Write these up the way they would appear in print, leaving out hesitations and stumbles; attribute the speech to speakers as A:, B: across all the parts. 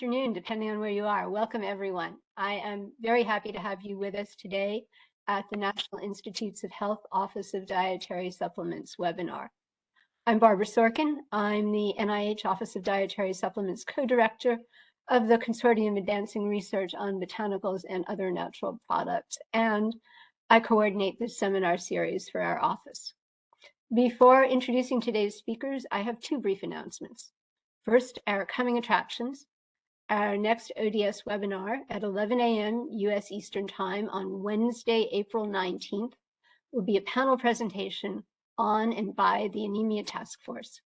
A: afternoon, depending on where you are. Welcome, everyone. I am very happy to have you with us today at the National Institutes of Health Office of Dietary Supplements webinar. I'm Barbara Sorkin. I'm the NIH Office of Dietary Supplements co-director of the Consortium Advancing Research on Botanicals and Other Natural Products, and I coordinate this seminar series for our office. Before introducing today's speakers, I have two brief announcements. First, our coming attractions. Our next ODS webinar at 11 a.m. US Eastern Time on Wednesday, April 19th, will be a panel presentation on and by the Anemia Task Force.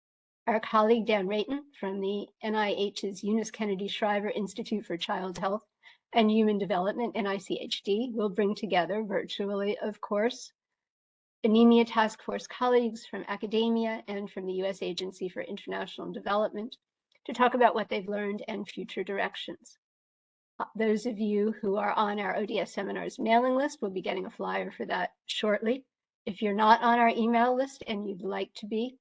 A: Our colleague Dan Rayton from the NIH's Eunice Kennedy Shriver Institute for Child Health and Human Development, NICHD, will bring together, virtually of course, Anemia Task Force colleagues from academia and from the US Agency for International Development to talk about what they've learned and future directions. Those of you who are on our ODS seminars mailing list will be getting a flyer for that shortly. If you're not on our email list and you'd like to be,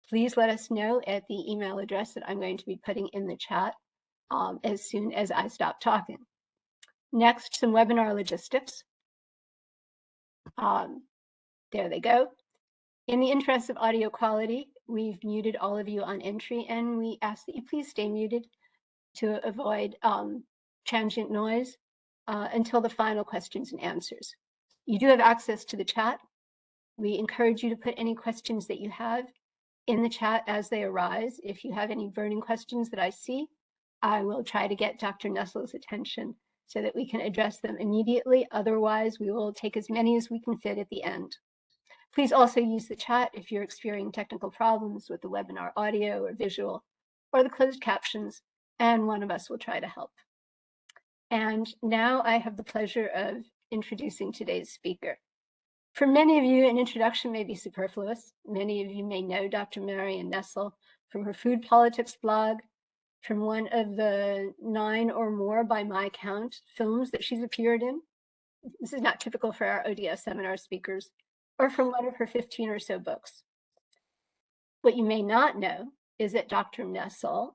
A: please let us know at the email address that I'm going to be putting in the chat as soon as I stop talking. Next, some webinar logistics. There they go. In the interest of audio quality, we've muted all of you on entry, and we ask that you please stay muted to avoid transient noise until the final questions and answers. You do have access to the chat. We encourage you to put any questions that you have in the chat as they arise. If you have any burning questions that I see, I will try to get Dr. Nestle's attention so that we can address them immediately. Otherwise, we will take as many as we can fit at the end. Please also use the chat if you're experiencing technical problems with the webinar audio or visual or the closed captions, and one of us will try to help. And now I have the pleasure of introducing today's speaker. For many of you, an introduction may be superfluous. Many of you may know Dr. Marion Nestle from her Food Politics blog, from one of the 9 or more, by my count, films that she's appeared in. This is not typical for our ODS seminar speakers, or from one of her 15 or so books. What you may not know is that Dr. Nestle,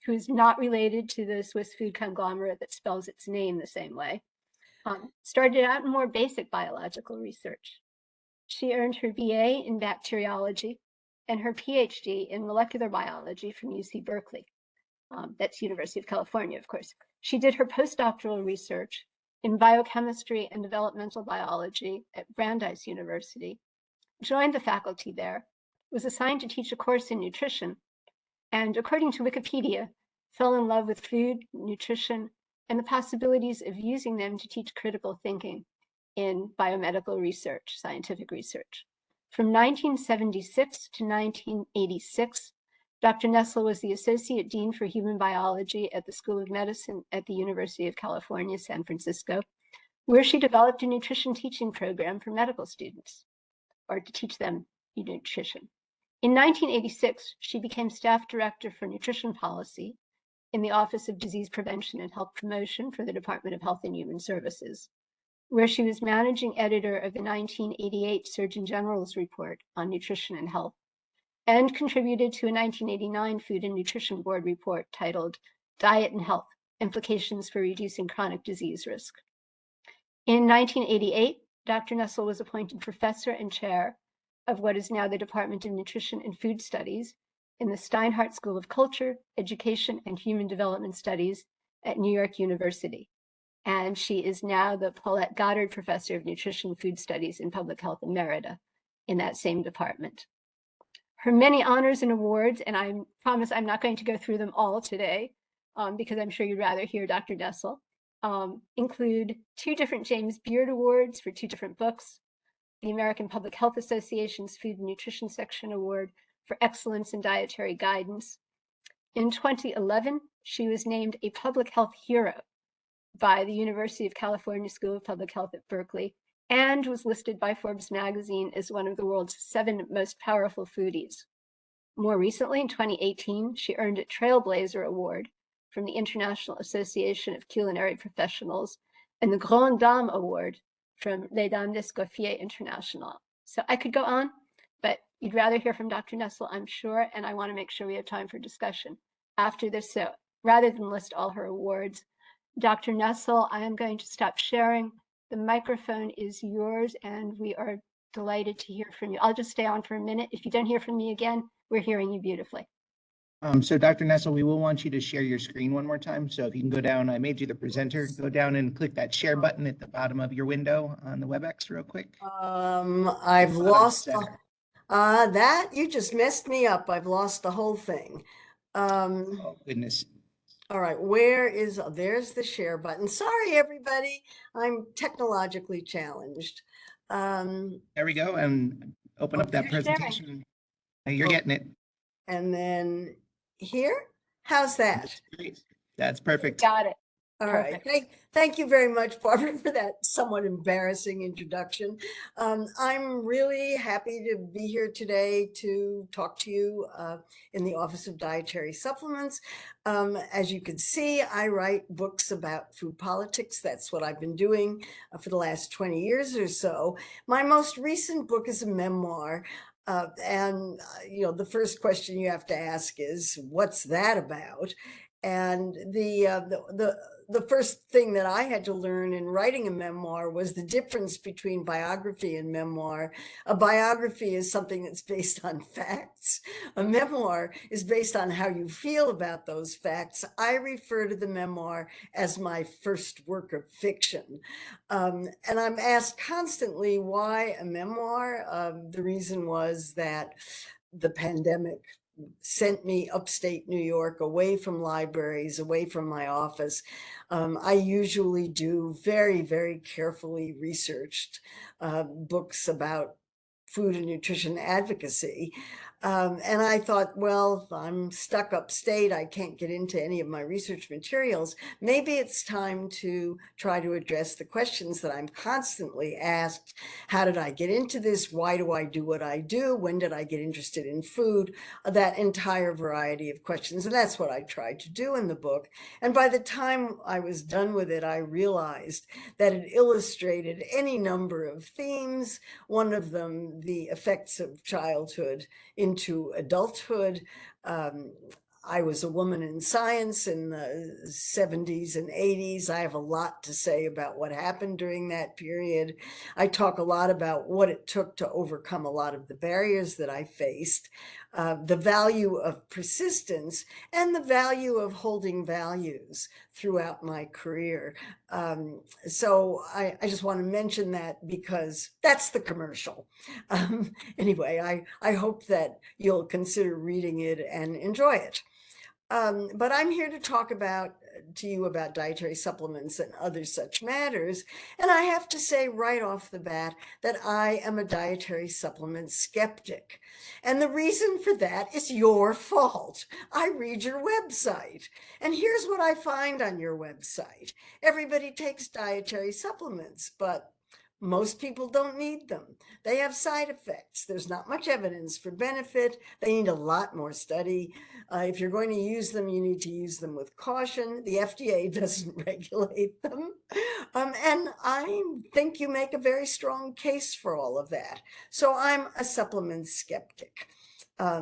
A: who is not related to the Swiss food conglomerate that spells its name the same way, started out in more basic biological research. She earned her BA in bacteriology and her Ph.D. in molecular biology from UC Berkeley. That's University of California, of course. She did her postdoctoral research in biochemistry and developmental biology at Brandeis University, joined the faculty there, was assigned to teach a course in nutrition, and according to Wikipedia, fell in love with food, nutrition, and the possibilities of using them to teach critical thinking in biomedical research, scientific research. From 1976 to 1986, Dr. Nestle was the Associate Dean for Human Biology at the School of Medicine at the University of California, San Francisco, where she developed a nutrition teaching program for medical students, or to teach them nutrition. In 1986, she became staff director for nutrition policy in the Office of Disease Prevention and Health Promotion for the Department of Health and Human Services, where she was managing editor of the 1988 Surgeon General's report on nutrition and health, and contributed to a 1989 Food and Nutrition Board report titled Diet and Health, Implications for Reducing Chronic Disease Risk. In 1988, Dr. Nestle was appointed professor and chair of what is now the Department of Nutrition and Food Studies in the Steinhardt School of Culture, Education, and Human Development Studies at New York University. And she is now the Paulette Goddard Professor of Nutrition and Food Studies in Public Health Emerita in that same department. Her many honors and awards, and I promise I'm not going to go through them all today because I'm sure you'd rather hear Dr. Nestle, include 2 different James Beard Awards for 2 different books, the American Public Health Association's Food and Nutrition Section Award for Excellence in Dietary Guidance. In 2011, she was named a Public Health Hero by the University of California School of Public Health at Berkeley, and was listed by Forbes magazine as one of the world's 7 most powerful foodies. More recently, in 2018, she earned a Trailblazer Award from the International Association of Culinary Professionals and the Grande Dame Award from Les Dames d'Escoffier International. So I could go on, but you'd rather hear from Dr. Nestle, I'm sure, and I want to make sure we have time for discussion after this. So rather than list all her awards. Dr. Nestle, I am going to stop sharing. The microphone is yours, and we are delighted to hear from you. I'll just stay on for a minute. If you don't hear from me again, we're hearing you beautifully.
B: So Dr. Nestle, we will want you to share your screen one more time. So if you can go down, I made you the presenter, go down and click that share button at the bottom of your window on the WebEx real quick.
C: I've lost that. You just messed me up. I've lost the whole thing.
B: Oh, goodness.
C: All right, there's the share button. Sorry, everybody. I'm technologically challenged.
B: There we go. And open up that presentation. You're getting it.
C: And then here, how's that?
B: That's great. That's perfect.
A: Got it.
C: All right. Thank you very much, Barbara, for that somewhat embarrassing introduction. I'm really happy to be here today to talk to you in the Office of Dietary Supplements. As you can see, I write books about food politics. That's what I've been doing for the last 20 years or so. My most recent book is a memoir. The first question you have to ask is, what's that about? And the first thing that I had to learn in writing a memoir was the difference between biography and memoir. A biography is something that's based on facts. A memoir is based on how you feel about those facts. I refer to the memoir as my first work of fiction. And I'm asked constantly why a memoir. The reason was that the pandemic sent me upstate New York, away from libraries, away from my office. I usually do very, very carefully researched books about food and nutrition advocacy. And I thought, well, I'm stuck upstate. I can't get into any of my research materials. Maybe it's time to try to address the questions that I'm constantly asked. How did I get into this? Why do I do what I do? When did I get interested in food? That entire variety of questions. And that's what I tried to do in the book. And by the time I was done with it, I realized that it illustrated any number of themes. One of them, the effects of childhood into adulthood. I was a woman in science in the 70s and 80s. I have a lot to say about what happened during that period. I talk a lot about what it took to overcome a lot of the barriers that I faced, the value of persistence, and the value of holding values throughout my career. So I just want to mention that because that's the commercial. Anyway, I hope that you'll consider reading it and enjoy it. But I'm here to talk to you about dietary supplements and other such matters. And I have to say right off the bat that I am a dietary supplement skeptic. And the reason for that is your fault. I read your website. And here's what I find on your website. Everybody takes dietary supplements, but most people don't need them. They have side effects. There's not much evidence for benefit. They need a lot more study. If you're going to use them, you need to use them with caution. The FDA doesn't regulate them. And I think you make a very strong case for all of that. So I'm a supplement skeptic. I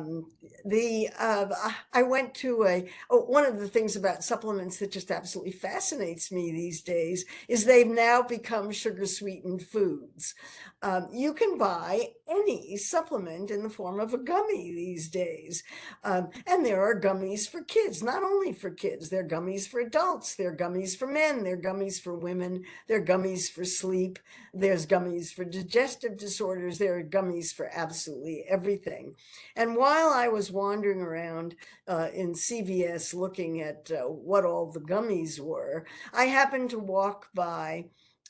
C: went to one of the things about supplements that just absolutely fascinates me these days is they've now become sugar sweetened foods. You can buy any supplement in the form of a gummy these days. And there are gummies for kids, not only for kids, there are gummies for adults, there are gummies for men, there are gummies for women, there are gummies for sleep, there's gummies for digestive disorders, there are gummies for absolutely everything. And while I was wandering around in CVS looking at what all the gummies were, I happened to walk by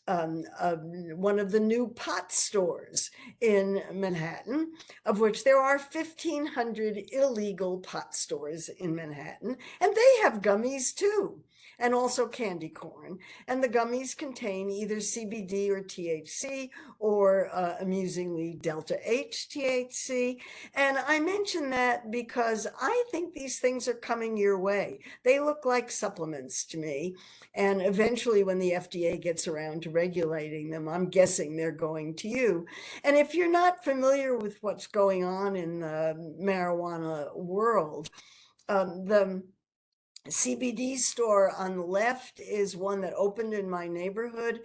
C: one of the new pot stores in Manhattan, of which there are 1,500 illegal pot stores in Manhattan, and they have gummies too, and also candy corn. And the gummies contain either CBD or THC, or amusingly Delta H THC. And I mention that because I think these things are coming your way. They look like supplements to me. And eventually, when the FDA gets around to regulating them, I'm guessing they're going to you. And if you're not familiar with what's going on in the marijuana world, the CBD store on the left is one that opened in my neighborhood.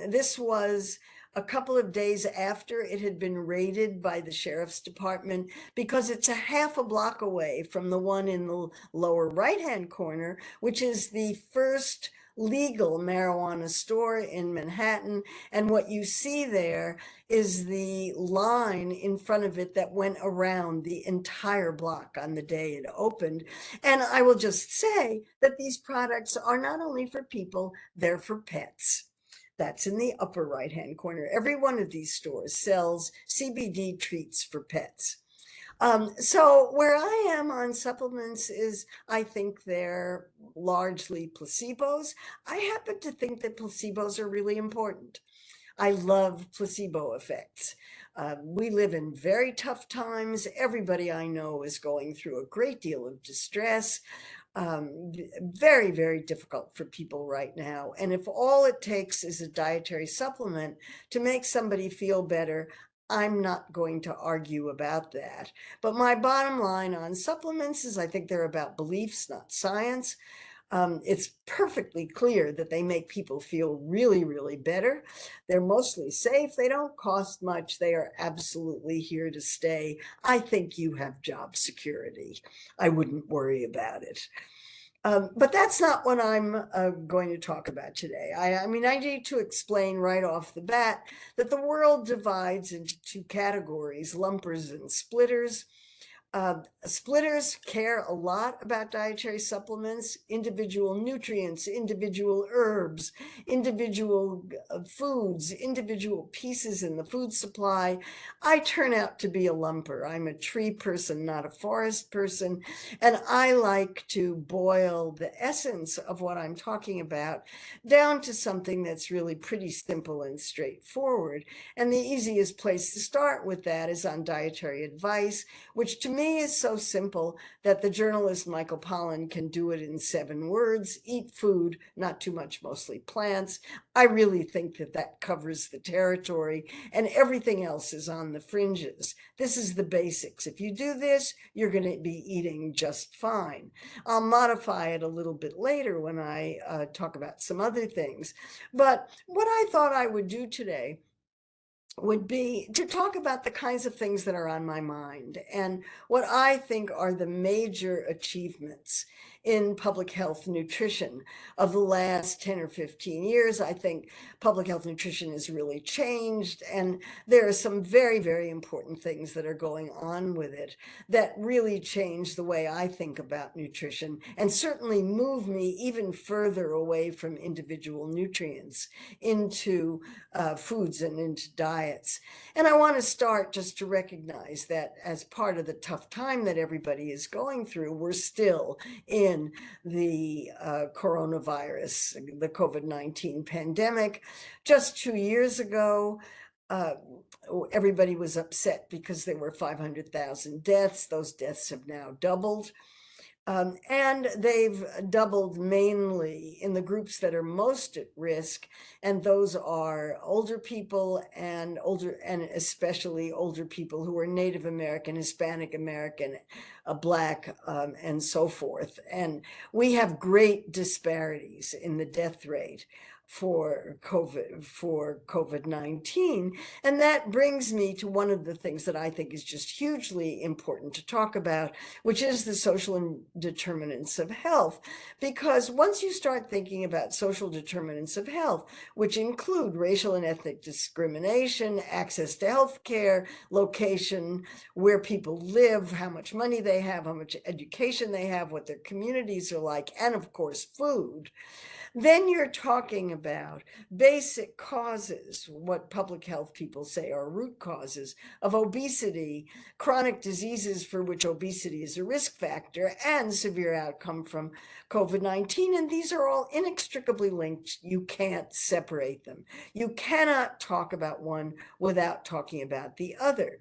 C: This was a couple of days after it had been raided by the sheriff's department, because it's a half a block away from the one in the lower right-hand corner, which is the first legal marijuana store in Manhattan. And what you see there is the line in front of it that went around the entire block on the day it opened. And I will just say that these products are not only for people, they're for pets. That's in the upper right-hand corner. Every one of these stores sells CBD treats for pets. So where I am on supplements is, I think they're largely placebos. I happen to think that placebos are really important. I love placebo effects. We live in very tough times. Everybody I know is going through a great deal of distress. Very, very difficult for people right now. And if all it takes is a dietary supplement to make somebody feel better, I'm not going to argue about that. But my bottom line on supplements is I think they're about beliefs, not science. It's perfectly clear that they make people feel really, really better. They're mostly safe. They don't cost much. They are absolutely here to stay. I think you have job security. I wouldn't worry about it. But that's not what I'm going to talk about today. I mean, I need to explain right off the bat that the world divides into two categories, lumpers and splitters. Splitters care a lot about dietary supplements, individual nutrients, individual herbs, individual foods, individual pieces in the food supply. I turn out to be a lumper. I'm a tree person, not a forest person. And I like to boil the essence of what I'm talking about down to something that's really pretty simple and straightforward. And the easiest place to start with that is on dietary advice, which to me is so simple that the journalist Michael Pollan can do it in 7 words: eat food, not too much, mostly plants. I really think that that covers the territory, and everything else is on the fringes. This is the basics. If you do this, you're going to be eating just fine. I'll modify it a little bit later when I talk about some other things. But what I thought I would do today would be to talk about the kinds of things that are on my mind and what I think are the major achievements in public health nutrition of the last 10 or 15 years. I think public health nutrition has really changed, and there are some very, very important things that are going on with it that really change the way I think about nutrition and certainly move me even further away from individual nutrients into foods and into diets. And I want to start just to recognize that as part of the tough time that everybody is going through, we're still in the coronavirus, the COVID-19 pandemic. Just 2 years ago, everybody was upset because there were 500,000 deaths. Those deaths have now doubled. And they've doubled mainly in the groups that are most at risk, and those are older people and especially older people who are Native American, Hispanic American, Black, and so forth. And we have great disparities in the death rate for COVID-19. And that brings me to one of the things that I think is just hugely important to talk about, which is the social determinants of health. Because once you start thinking about social determinants of health, which include racial and ethnic discrimination, access to health care, location, where people live, how much money they have, how much education they have, what their communities are like, and of course, food, then you're talking about basic causes, what public health people say are root causes of obesity, chronic diseases for which obesity is a risk factor, and severe outcome from COVID-19. And these are all inextricably linked. You can't separate them. You cannot talk about one without talking about the other.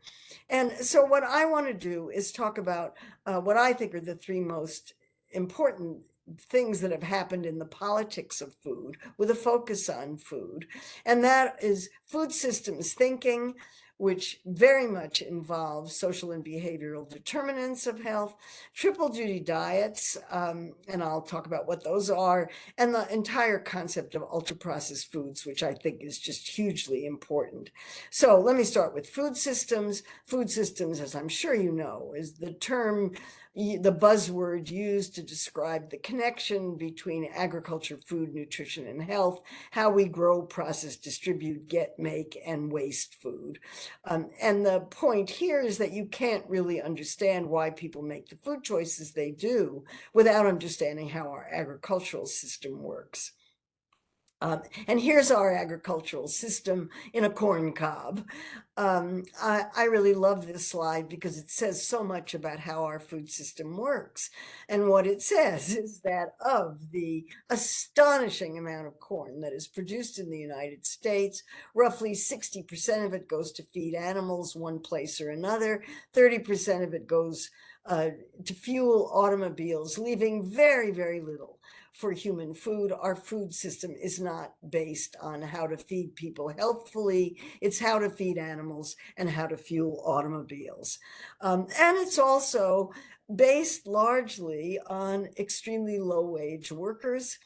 C: And so what I want to do is talk about what I think are the 3 most important things that have happened in the politics of food with a focus on food. And that is food systems thinking, which very much involves social and behavioral determinants of health, triple duty diets, and I'll talk about what those are, and the entire concept of ultra-processed foods, which I think is just hugely important. So let me start with food systems. Food systems, as I'm sure you know, is the term, the buzzword used to describe the connection between agriculture, food, nutrition, and health, how we grow, process, distribute, get, make, and waste food. And the point here is that you can't really understand why people make the food choices they do without understanding how our agricultural system works. And here's our agricultural system in a corn cob. I really love this slide because it says so much about how our food system works. And what it says is that of the astonishing amount of corn that is produced in the United States, roughly 60% of it goes to feed animals one place or another, 30% of it goes to fuel automobiles, leaving very, very little for human food. Our food system is not based on how to feed people healthfully. It's how to feed animals and how to fuel automobiles. And it's also based largely on extremely low-wage workers,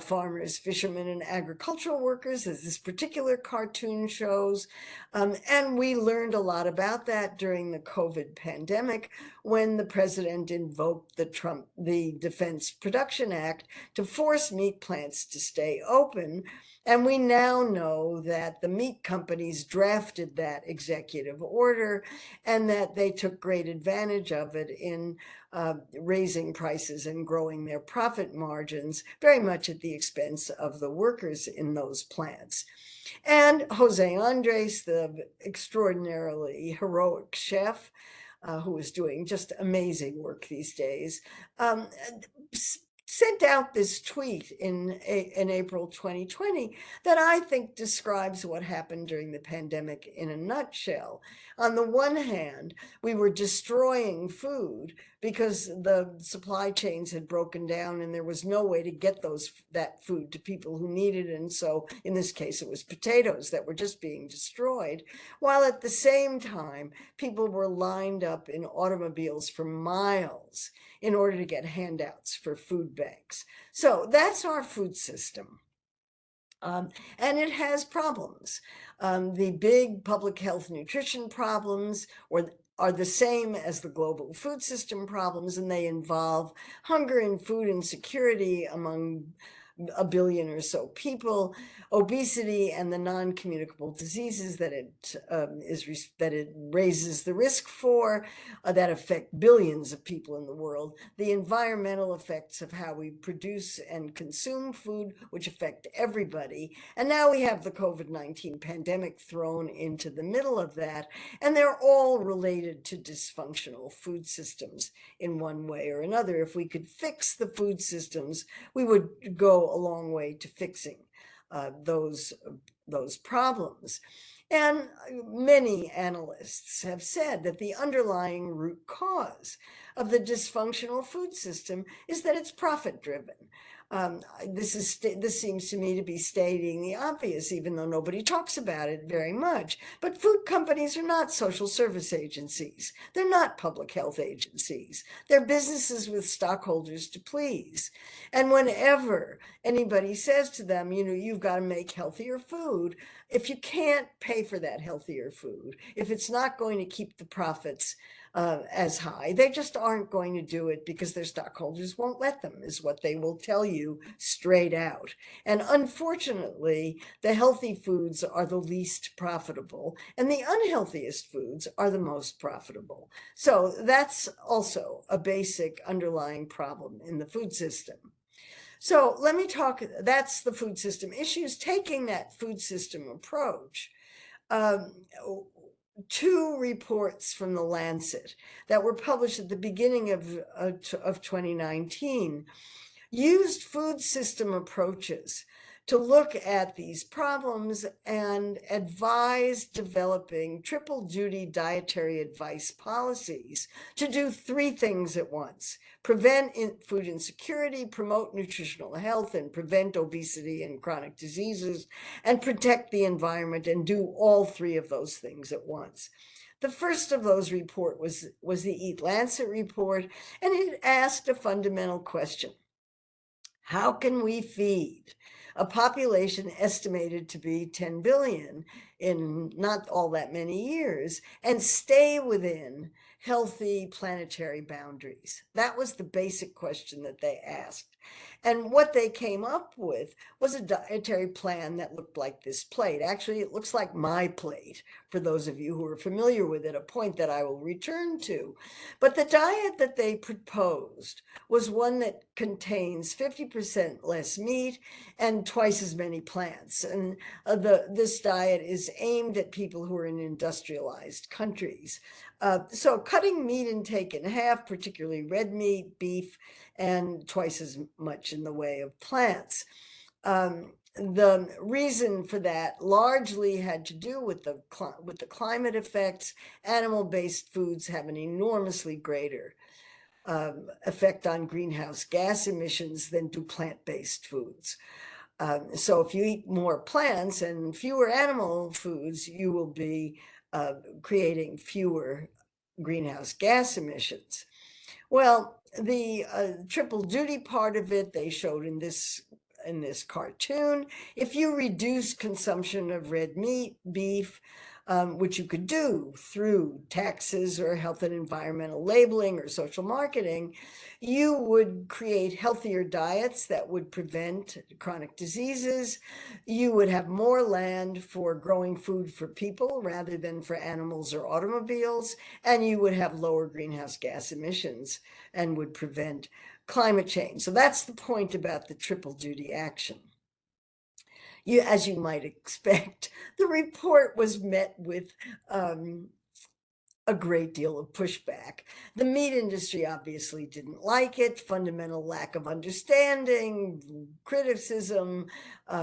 C: farmers, fishermen, and agricultural workers, as this particular cartoon shows. And we learned a lot about that during the COVID pandemic when the president invoked the Defense Production Act to force meat plants to stay open. And we now know that the meat companies drafted that executive order and that they took great advantage of it in raising prices and growing their profit margins, very much at the expense of the workers in those plants. And Jose Andres, the extraordinarily heroic chef, who is doing just amazing work these days, sent out this tweet in April 2020 that I think describes what happened during the pandemic in a nutshell. On the one hand, we were destroying food because the supply chains had broken down and there was no way to get that food to people who needed it. And so in this case, it was potatoes that were just being destroyed, while at the same time, people were lined up in automobiles for miles in order to get handouts for food banks. So that's our food system. And it has problems. The big public health nutrition problems are the same as the global food system problems, and they involve hunger and food insecurity among a billion or so people, obesity, and the non-communicable diseases that it raises the risk for, that affect billions of people in the world, the environmental effects of how we produce and consume food, which affect everybody. And now we have the COVID-19 pandemic thrown into the middle of that, and they're all related to dysfunctional food systems in one way or another. If we could fix the food systems, we would go a long way to fixing those problems. And many analysts have said that the underlying root cause of the dysfunctional food system is that it's profit driven. This seems to me to be stating the obvious, even though nobody talks about it very much. But food companies are not social service agencies. They're not public health agencies. They're businesses with stockholders to please. And whenever anybody says to them, you've got to make healthier food, if you can't pay for that healthier food, if it's not going to keep the profits as high, they just aren't going to do it because their stockholders won't let them, is what they will tell you straight out. And unfortunately, the healthy foods are the least profitable, and the unhealthiest foods are the most profitable. So that's also a basic underlying problem in the food system. So let me talk, that's the food system issues. Taking that food system approach, two reports from the Lancet that were published at the beginning of 2019 used food system approaches to look at these problems and advise developing triple duty dietary advice policies to do three things at once: prevent food insecurity, promote nutritional health, and prevent obesity and chronic diseases, and protect the environment, and do all three of those things at once. The first of those report was the Eat Lancet report, and it asked a fundamental question: how can we feed a population estimated to be 10 billion in not all that many years and stay within healthy planetary boundaries? That was the basic question that they asked. And what they came up with was a dietary plan that looked like this plate. Actually, it looks like my plate, for those of you who are familiar with it, a point that I will return to. But the diet that they proposed was one that contains 50% less meat and twice as many plants. And this diet is aimed at people who are in industrialized countries. So cutting meat intake in half, particularly red meat, beef, and twice as much in the way of plants. The reason for that largely had to do with the climate effects. Animal-based foods have an enormously greater effect on greenhouse gas emissions than do plant-based foods. So if you eat more plants and fewer animal foods, you will be creating fewer greenhouse gas emissions. Well, the triple duty part of it, they showed in this cartoon. If you reduce consumption of red meat, beef, which you could do through taxes or health and environmental labeling or social marketing, you would create healthier diets that would prevent chronic diseases. You would have more land for growing food for people rather than for animals or automobiles, and you would have lower greenhouse gas emissions and would prevent climate change. So that's the point about the triple duty action. As you might expect, the report was met with a great deal of pushback. The meat industry obviously didn't like it. Fundamental lack of understanding, criticism,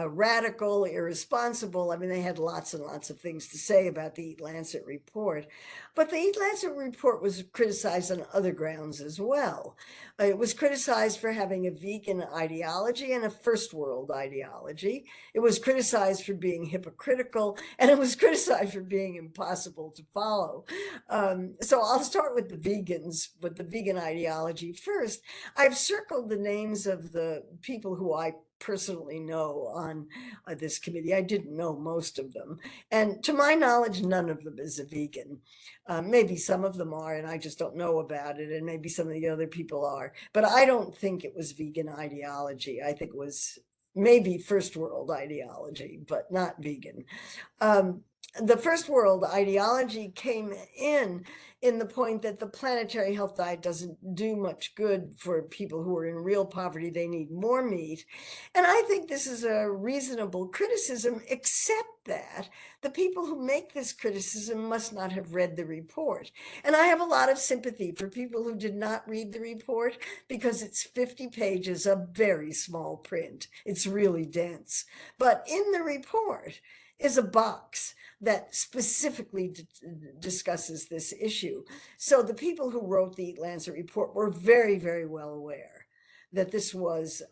C: radical, irresponsible. I mean, they had lots and lots of things to say about the Eat Lancet report. But the Eat Lancet report was criticized on other grounds as well. It was criticized for having a vegan ideology and a first world ideology. It was criticized for being hypocritical, and it was criticized for being impossible to follow. So I'll start with the vegans, with the vegan ideology first. I've circled the names of the people who I personally know on this committee. I didn't know most of them. And to my knowledge, none of them is a vegan. Maybe some of them are, and I just don't know about it. And maybe some of the other people are. But I don't think it was vegan ideology. I think it was maybe first world ideology, but not vegan. The first world ideology came in the point that the planetary health diet doesn't do much good for people who are in real poverty. They need more meat. And I think this is a reasonable criticism, except that the people who make this criticism must not have read the report. And I have a lot of sympathy for people who did not read the report, because it's 50 pages of very small print. It's really dense. But in the report is a box that specifically discusses this issue. So the people who wrote the Eat Lancet report were very, very well aware that this was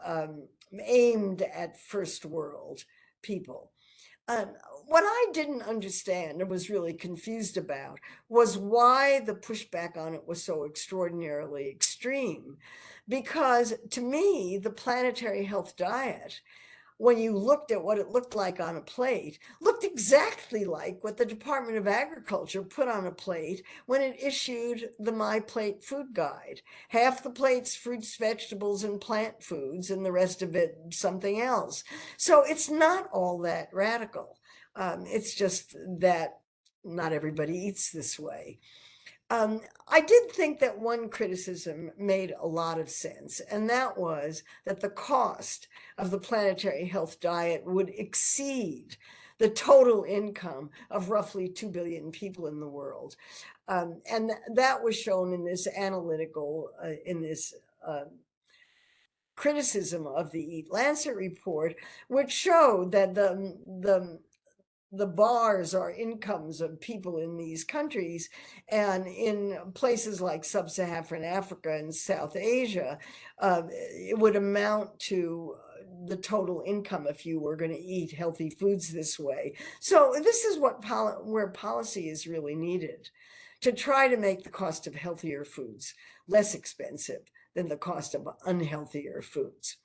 C: aimed at first world people. What I didn't understand and was really confused about was why the pushback on it was so extraordinarily extreme. Because to me, the planetary health diet, when you looked at what it looked like on a plate, looked exactly like what the Department of Agriculture put on a plate when it issued the My Plate food guide. Half the plate's fruits, vegetables, and plant foods, and the rest of it something else. So it's not all that radical. It's just that not everybody eats this way. I did think that one criticism made a lot of sense, and that was that the cost of the planetary health diet would exceed the total income of roughly 2 billion people in the world. And that was shown in this analytical, criticism of the Eat Lancet report, which showed that the bars are incomes of people in these countries, and in places like sub-Saharan Africa and South Asia, it would amount to the total income if you were going to eat healthy foods this way. So this is where policy is really needed, to try to make the cost of healthier foods less expensive than the cost of unhealthier foods.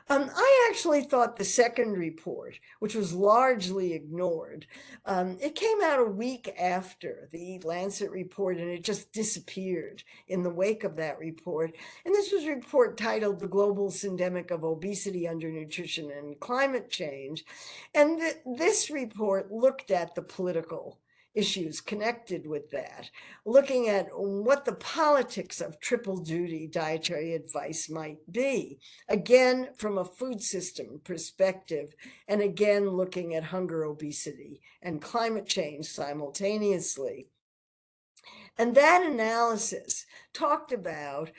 C: I actually thought the second report, which was largely ignored, it came out a week after the Eat Lancet report, and it just disappeared in the wake of that report. And this was a report titled The Global Syndemic of Obesity, Undernutrition, and Climate Change. And this report looked at the political issues connected with that, looking at what the politics of triple duty dietary advice might be, again from a food system perspective, and again looking at hunger, obesity, and climate change simultaneously. And that analysis talked about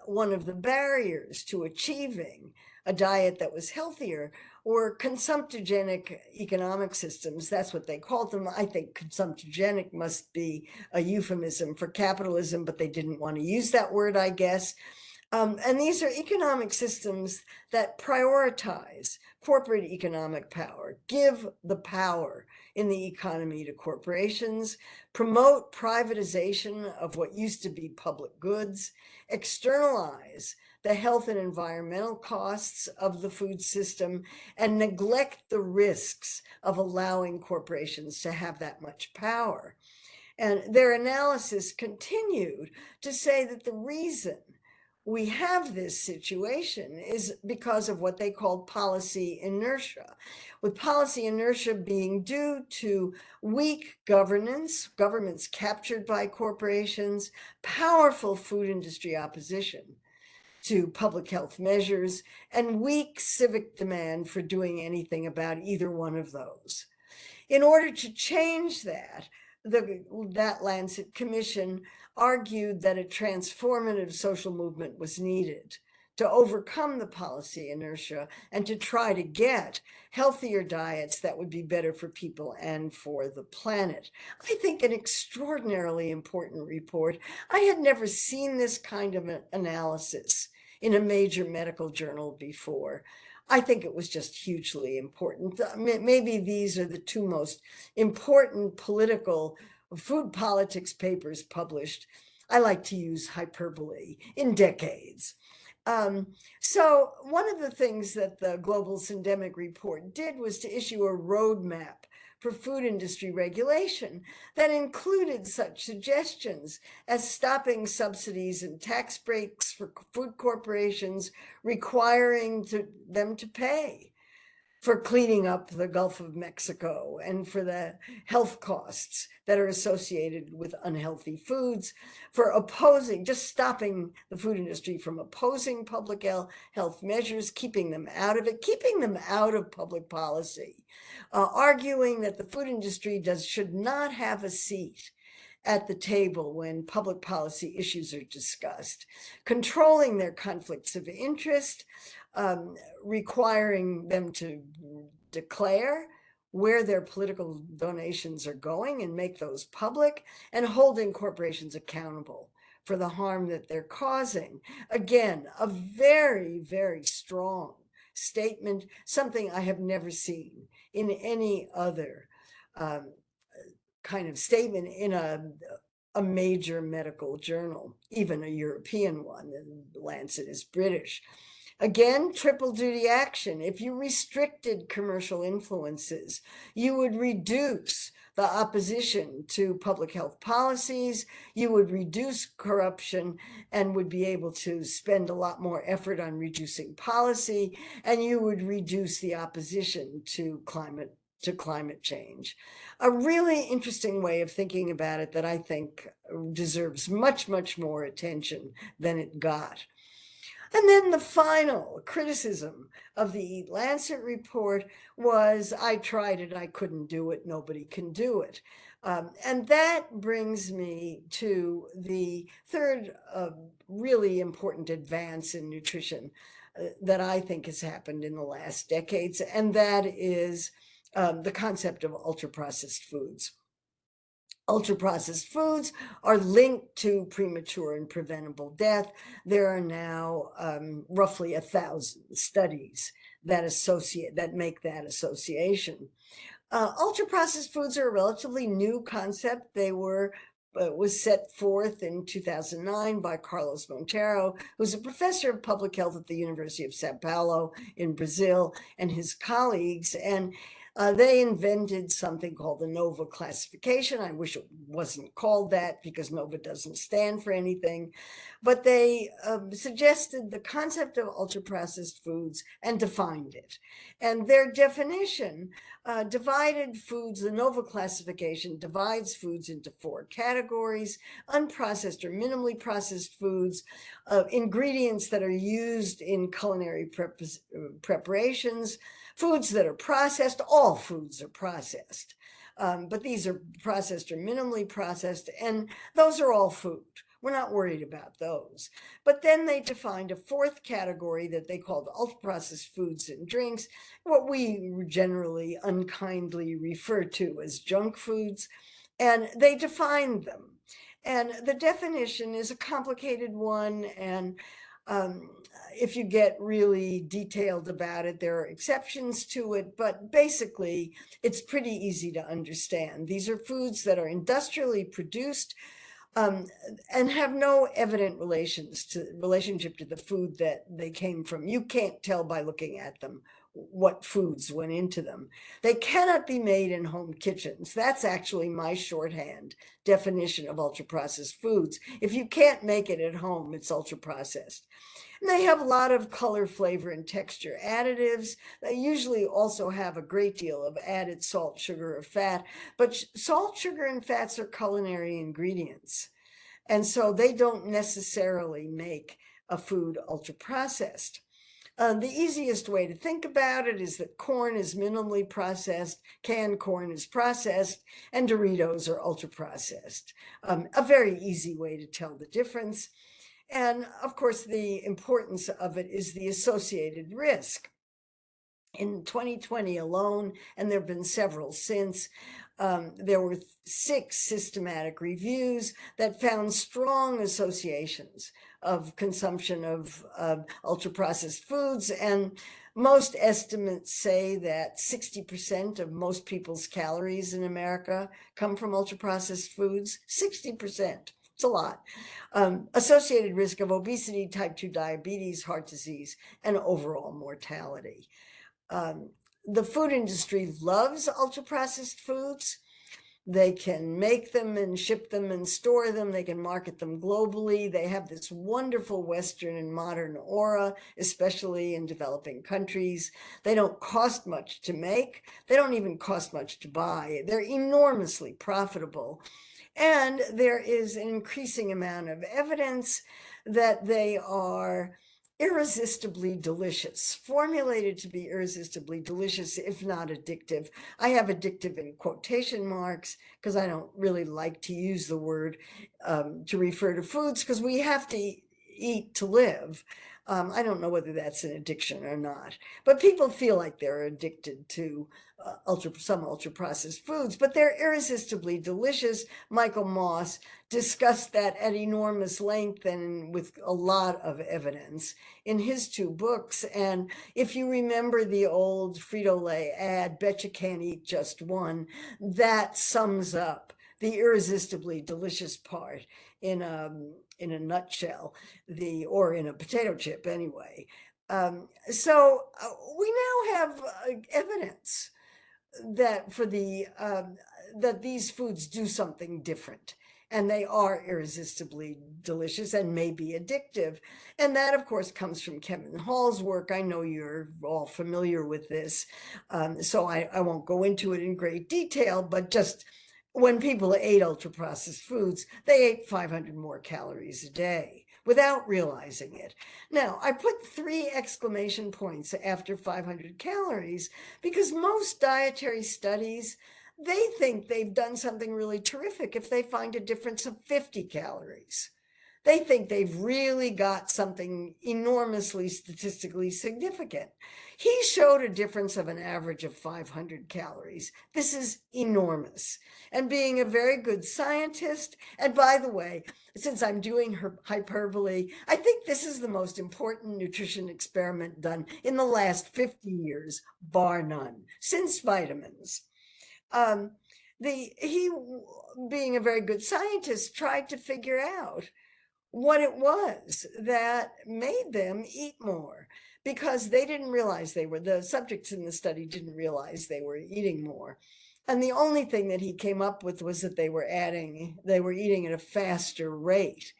C: one of the barriers to achieving a diet that was healthier were consumptogenic economic systems. That's what they called them. I think consumptogenic must be a euphemism for capitalism, but they didn't want to use that word, I guess. And these are economic systems that prioritize corporate economic power, give the power in the economy to corporations, promote privatization of what used to be public goods, externalize the health and environmental costs of the food system, and neglect the risks of allowing corporations to have that much power. And their analysis continued to say that the reason we have this situation is because of what they called policy inertia, with policy inertia being due to weak governance, governments captured by corporations, powerful food industry opposition to public health measures, and weak civic demand for doing anything about either one of those. In order to change that, that Lancet Commission argued that a transformative social movement was needed to overcome the policy inertia and to try to get healthier diets that would be better for people and for the planet. I think an extraordinarily important report. I had never seen this kind of an analysis in a major medical journal before. I think it was just hugely important. Maybe these are the two most important political food politics papers published. I like to use hyperbole, in decades. So one of the things that the Global Syndemic Report did was to issue a roadmap for food industry regulation that included such suggestions as stopping subsidies and tax breaks for food corporations, requiring them to pay for cleaning up the Gulf of Mexico and for the health costs that are associated with unhealthy foods, for opposing, just stopping the food industry from opposing public health measures, keeping them out of it, keeping them out of public policy, arguing that the food industry should not have a seat at the table when public policy issues are discussed, controlling their conflicts of interest, requiring them to declare where their political donations are going and make those public, and holding corporations accountable for the harm that they're causing. Again, a very, very strong statement, something I have never seen in any other kind of statement in a major medical journal, even a European one, and Lancet is British. Again, triple duty action. If you restricted commercial influences, you would reduce the opposition to public health policies, you would reduce corruption and would be able to spend a lot more effort on reducing policy, and you would reduce the opposition to climate change. A really interesting way of thinking about it that I think deserves much, much more attention than it got. And then the final criticism of the Eat Lancet report was, I tried it, I couldn't do it, nobody can do it. And that brings me to the third really important advance in nutrition that I think has happened in the last decades, and that is the concept of ultra-processed foods. Ultra-processed foods are linked to premature and preventable death. There are now roughly 1,000 studies that make that association. Ultra-processed foods are a relatively new concept. They were was set forth in 2009 by Carlos Monteiro, who's a professor of public health at the University of Sao Paulo in Brazil, and his colleagues. And they invented something called the NOVA classification. I wish it wasn't called that because NOVA doesn't stand for anything. But they suggested the concept of ultra-processed foods and defined it. And their definition divided foods, the NOVA classification divides foods into 4 categories: unprocessed or minimally processed foods, ingredients that are used in culinary preparations, foods that are processed. All foods are processed, but these are processed or minimally processed, and those are all food. We're not worried about those. But then they defined a 4th category that they called ultra-processed foods and drinks, what we generally unkindly refer to as junk foods, and they defined them. And the definition is a complicated one, and if you get really detailed about it, there are exceptions to it, but basically it's pretty easy to understand. These are foods that are industrially produced and have no evident relationship to the food that they came from. You can't tell by looking at them what foods went into them. They cannot be made in home kitchens. That's actually my shorthand definition of ultra-processed foods. If you can't make it at home, it's ultra-processed. And they have a lot of color, flavor, and texture additives. They usually also have a great deal of added salt, sugar, or fat, but salt, sugar, and fats are culinary ingredients. And so they don't necessarily make a food ultra-processed. The easiest way to think about it is that corn is minimally processed, canned corn is processed, and Doritos are ultra-processed. A very easy way to tell the difference. And of course, the importance of it is the associated risk. In 2020 alone, and there have been several since, there were 6 systematic reviews that found strong associations of consumption of ultra-processed foods. And most estimates say that 60% of most people's calories in America come from ultra-processed foods. 60%. It's a lot. Associated risk of obesity, type 2 diabetes, heart disease, and overall mortality. The food industry loves ultra-processed foods. They can make them and ship them and store them. They can market them globally. They have this wonderful Western and modern aura, especially in developing countries. They don't cost much to make. They don't even cost much to buy. They're enormously profitable. And there is an increasing amount of evidence that they are irresistibly delicious, formulated to be irresistibly delicious, if not addictive. I have addictive in quotation marks because I don't really like to use the word to refer to foods because we have to eat to live. I don't know whether that's an addiction or not, but people feel like they're addicted to some ultra-processed foods, but they're irresistibly delicious. Michael Moss discussed that at enormous length and with a lot of evidence in his 2 books. And if you remember the old Frito-Lay ad, "Bet you can't eat just one," that sums up the irresistibly delicious part in a nutshell, or in a potato chip anyway. So we now have evidence that that these foods do something different, and they are irresistibly delicious and may be addictive. And that, of course, comes from Kevin Hall's work. I know you're all familiar with this, so I won't go into it in great detail, but just when people ate ultra-processed foods, they ate 500 more calories a day without realizing it. Now, I put 3 exclamation points after 500 calories because most dietary studies they think they've done something really terrific if they find a difference of 50 calories. They think they've really got something enormously statistically significant. He showed a difference of an average of 500 calories. This is enormous. And being a very good scientist, and by the way, since I'm doing her hyperbole, I think this is the most important nutrition experiment done in the last 50 years, bar none, since vitamins. He, being a very good scientist, tried to figure out what it was that made them eat more, because they didn't realize the subjects in the study didn't realize they were eating more. And the only thing that he came up with was that they were eating at a faster rate.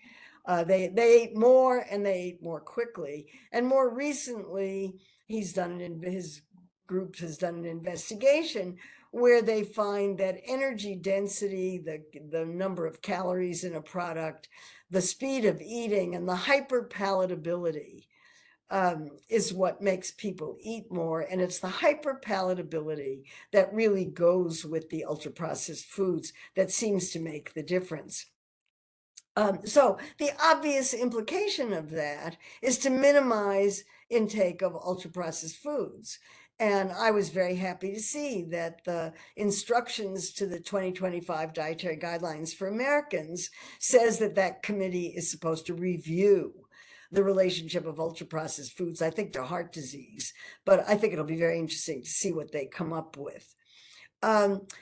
C: They ate more, and they ate more quickly. And more recently, his group has done an investigation where they find that energy density, the number of calories in a product, the speed of eating, and the hyperpalatability is what makes people eat more. And it's the hyperpalatability that really goes with the ultra-processed foods that seems to make the difference. So the obvious implication of that is to minimize intake of ultra-processed foods. And I was very happy to see that the instructions to the 2025 Dietary Guidelines for Americans says that that committee is supposed to review the relationship of ultra-processed foods, I think, to heart disease. But I think it'll be very interesting to see what they come up with.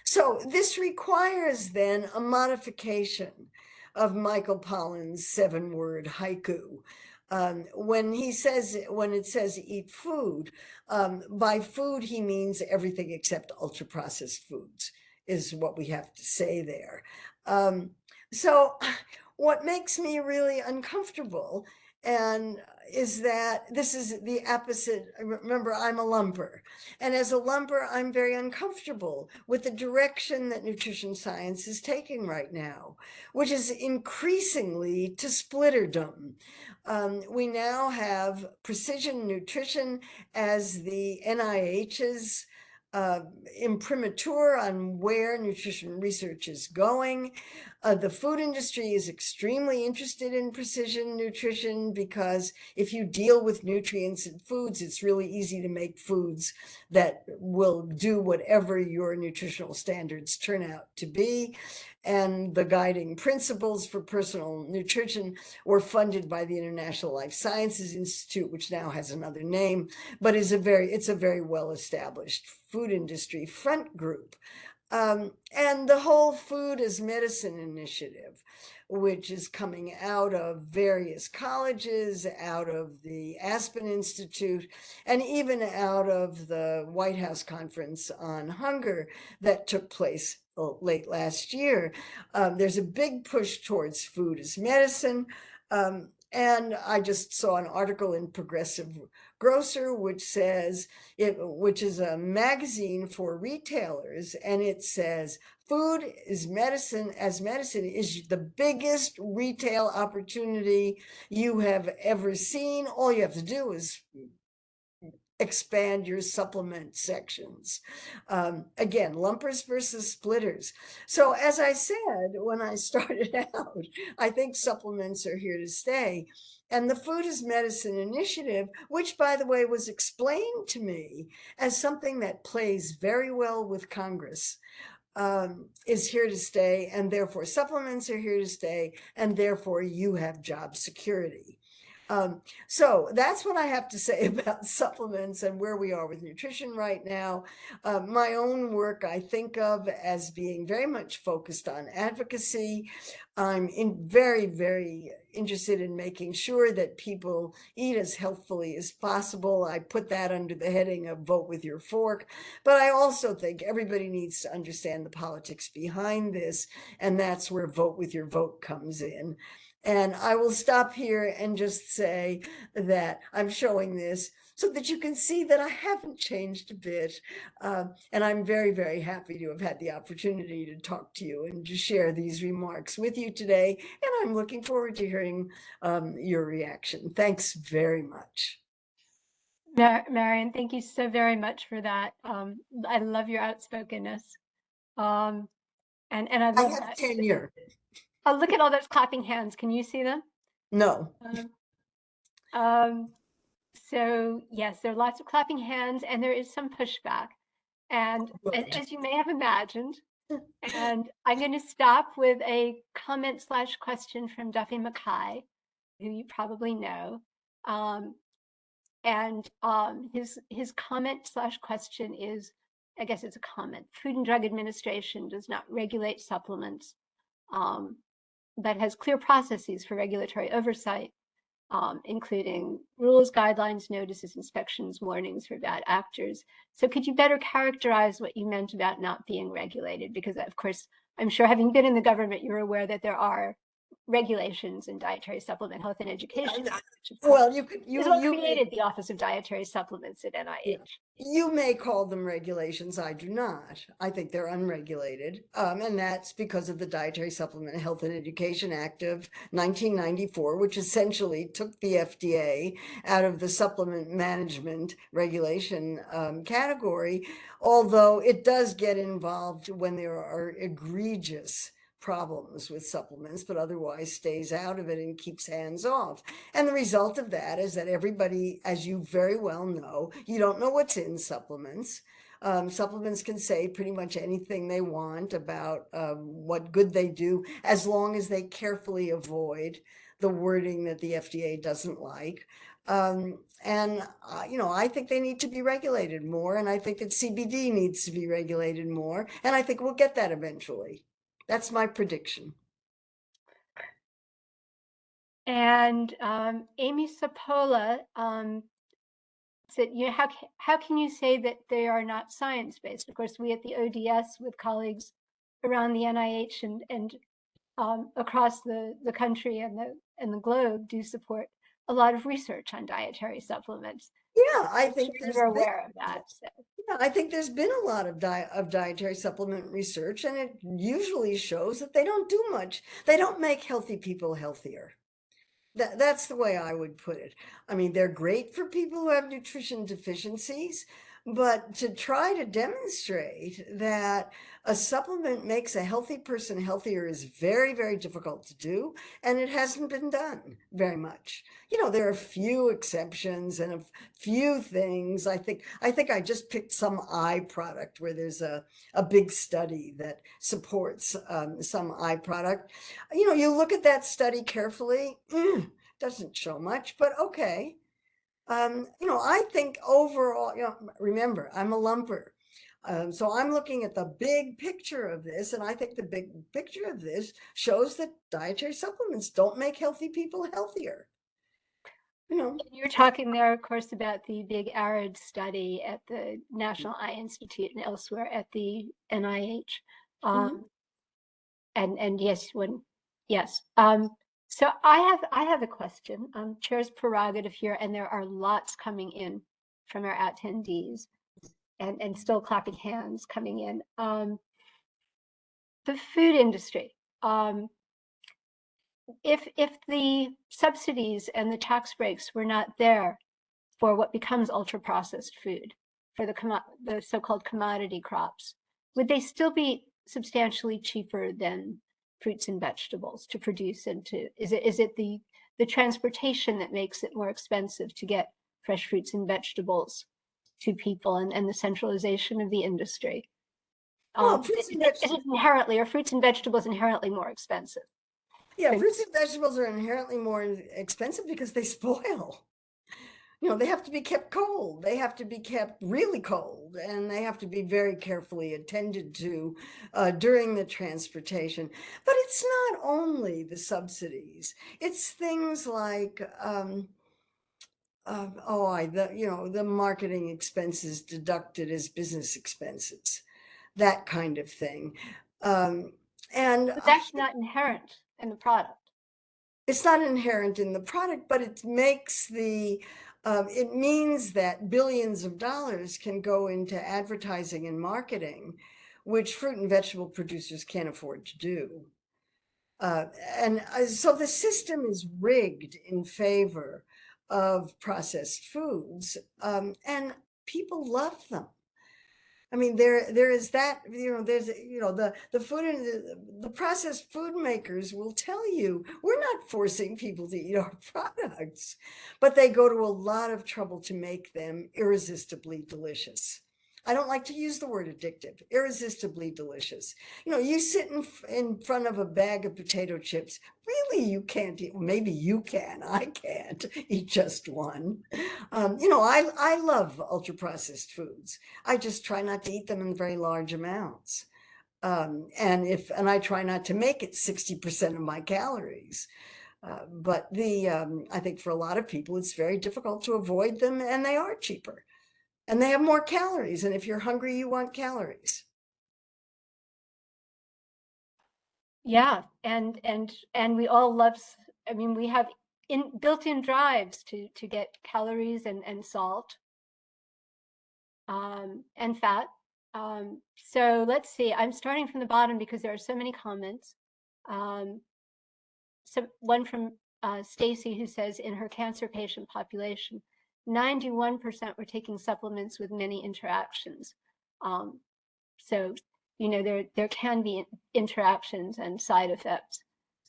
C: So this requires then a modification of Michael Pollan's 7-word haiku. When it says eat food, by food he means everything except ultra-processed foods, is what we have to say there. So what makes me really uncomfortable is that this is the opposite. Remember, I'm a lumper. And as a lumper, I'm very uncomfortable with the direction that nutrition science is taking right now, which is increasingly to splitterdom. We now have precision nutrition as the NIH's imprimatur on where nutrition research is going. The food industry is extremely interested in precision nutrition because if you deal with nutrients in foods, it's really easy to make foods that will do whatever your nutritional standards turn out to be. And the guiding principles for personal nutrition were funded by the International Life Sciences Institute, which now has another name, but it's a very well-established food industry front group. And the whole food as medicine initiative, which is coming out of various colleges, out of the Aspen Institute, and even out of the White House Conference on Hunger that took place late last year. There's a big push towards food as medicine. And I just saw an article in Progressive Grocer, which is a magazine for retailers, and it says, food is medicine is the biggest retail opportunity you have ever seen. All you have to do is expand your supplement sections. Again, lumpers versus splitters. So as I said, when I started out, I think supplements are here to stay. And the Food as Medicine initiative, which by the way, was explained to me as something that plays very well with Congress, is here to stay. And therefore supplements are here to stay. And therefore you have job security. So that's what I have to say about supplements and where we are with nutrition right now. My own work I think of as being very much focused on advocacy. I'm very, very interested in making sure that people eat as healthfully as possible. I put that under the heading of vote with your fork. But I also think everybody needs to understand the politics behind this, and that's where vote with your vote comes in. And I will stop here and just say that I'm showing this so that you can see that I haven't changed a bit. And I'm very, very happy to have had the opportunity to talk to you and to share these remarks with you today. And I'm looking forward to hearing your reaction. Thanks very much.
A: Marion, thank you so very much for that. I love your outspokenness. And I
C: I
A: love
C: have
A: that.
C: tenure.
A: Oh, look at all those clapping hands. Can you see them?
C: No.
A: Um, so yes, there are lots of clapping hands, and there is some pushback. And
C: Good.
A: as you may have imagined, and I'm going to stop with a comment/question from Duffy Mackay, who you probably know. His comment/question is, I guess it's a comment. Food and Drug Administration does not regulate supplements, but has clear processes for regulatory oversight, including rules, guidelines, notices, inspections, warnings for bad actors. So could you better characterize what you meant about not being regulated? Because of course, I'm sure having been in the government, you're aware that there are regulations in dietary supplement health and education, which of course
C: Well,
A: is what created the Office of Dietary Supplements at NIH.
C: yeah. You may call them regulations. I do not. I think they're unregulated. And that's because of the Dietary Supplement Health and Education Act of 1994, which essentially took the FDA out of the supplement management regulation category, although it does get involved when there are egregious problems with supplements, but otherwise stays out of it and keeps hands off. And the result of that is that everybody, as you very well know, you don't know what's in supplements. Supplements can say pretty much anything they want about what good they do, as long as they carefully avoid the wording that the FDA doesn't like. I think they need to be regulated more, and I think that CBD needs to be regulated more, and I think we'll get that eventually. That's my prediction.
A: And Amy Sapola said, how can you say that they are not science-based? Of course, we at the ODS with colleagues around the NIH and across the country and the globe do support a lot of research on dietary supplements.
C: Yeah, I think
A: you're aware of that. So.
C: Yeah, I think there's been a lot of dietary supplement research, and it usually shows that they don't do much. They don't make healthy people healthier. That's the way I would put it. I mean, they're great for people who have nutrition deficiencies, but to try to demonstrate that a supplement makes a healthy person healthier is very, very difficult to do, and it hasn't been done very much. There are a few exceptions and a few things. I think I just picked some eye product where there's a big study that supports some eye product. You look at that study carefully, doesn't show much, but okay. I think overall, remember, I'm a lumper. So I'm looking at the big picture of this, and I think the big picture of this shows that dietary supplements don't make healthy people healthier.
A: You're talking there, of course, about the big ARID study at the National Eye Institute and elsewhere at the NIH. And yes, yes. So I have a question. Chair's prerogative here, and there are lots coming in from our attendees, and still clapping hands coming in. The food industry. If the subsidies and the tax breaks were not there for what becomes ultra-processed food, for the so-called commodity crops, would they still be substantially cheaper than fruits and vegetables to produce? And is it the transportation that makes it more expensive to get fresh fruits and vegetables to people, and the centralization of the industry?
C: Well,
A: is it inherently, are fruits and vegetables inherently more expensive?
C: Yeah, fruits and vegetables are inherently more expensive because they spoil. They have to be kept cold. They have to be kept really cold, and they have to be very carefully attended to during the transportation. But it's not only the subsidies. It's things like, the marketing expenses deducted as business expenses, that kind of thing.
A: But that's not inherent in the product.
C: It's not inherent in the product, but it makes it means that billions of dollars can go into advertising and marketing, which fruit and vegetable producers can't afford to do. So the system is rigged in favor of processed foods, and people love them. I mean, there is that, there's, the food and the processed food makers will tell you, we're not forcing people to eat our products, but they go to a lot of trouble to make them irresistibly delicious. I don't like to use the word addictive, irresistibly delicious. You sit in front of a bag of potato chips. Really, you can't eat, maybe you can, I can't eat just one. I love ultra processed foods. I just try not to eat them in very large amounts. And I try not to make it 60% of my calories. But I think for a lot of people, it's very difficult to avoid them, and they are cheaper. And they have more calories. And if you're hungry, you want calories.
A: Yeah, and we all love. I mean, we have built-in drives to get calories and salt, and fat. So let's see. I'm starting from the bottom because there are so many comments. So one from Stacy, who says in her cancer patient population, 91% were taking supplements with many interactions. So there can be interactions and side effects.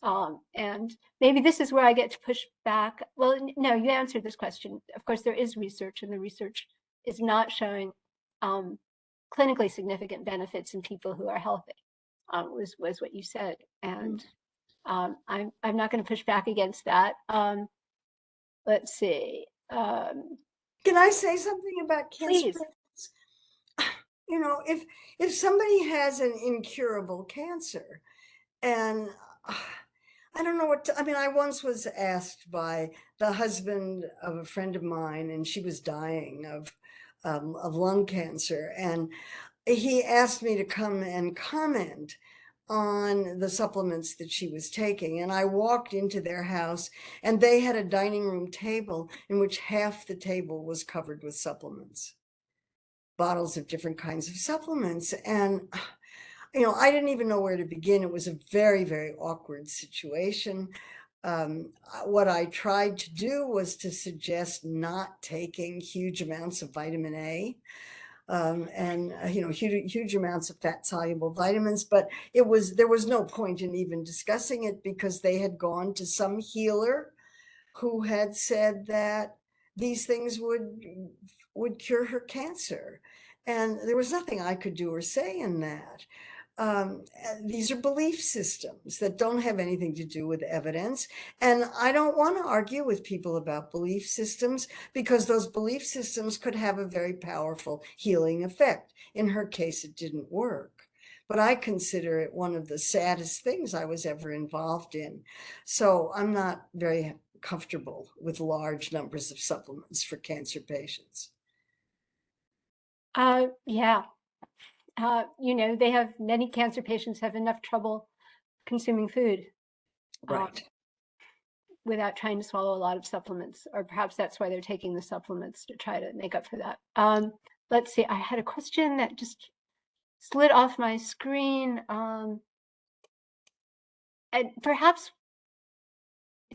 A: And maybe this is where I get to push back. Well, no, you answered this question. Of course, there is research, and the research is not showing clinically significant benefits in people who are healthy, was what you said. And I'm not going to push back against that. Let's see.
C: Can I say something about cancer?
A: Please.
C: If somebody has an incurable cancer, and I don't know what I mean, I once was asked by the husband of a friend of mine, and she was dying of lung cancer, and he asked me to come and comment on the supplements that she was taking. And I walked into their house, and they had a dining room table in which half the table was covered with supplements, bottles of different kinds of supplements. And I didn't even know where to begin. It was a very, very awkward situation. What I tried to do was to suggest not taking huge amounts of vitamin A, and huge amounts of fat soluble vitamins, but there was no point in even discussing it, because they had gone to some healer who had said that these things would cure her cancer, and there was nothing I could do or say in that. These are belief systems that don't have anything to do with evidence. And I don't want to argue with people about belief systems, because those belief systems could have a very powerful healing effect. In her case, it didn't work. But I consider it one of the saddest things I was ever involved in. So I'm not very comfortable with large numbers of supplements for cancer patients.
A: Yeah. They have, many cancer patients have enough trouble consuming food.
C: Right.
A: Without trying to swallow a lot of supplements, or perhaps that's why they're taking the supplements, to try to make up for that. Let's see, I had a question that just slid off my screen. And perhaps,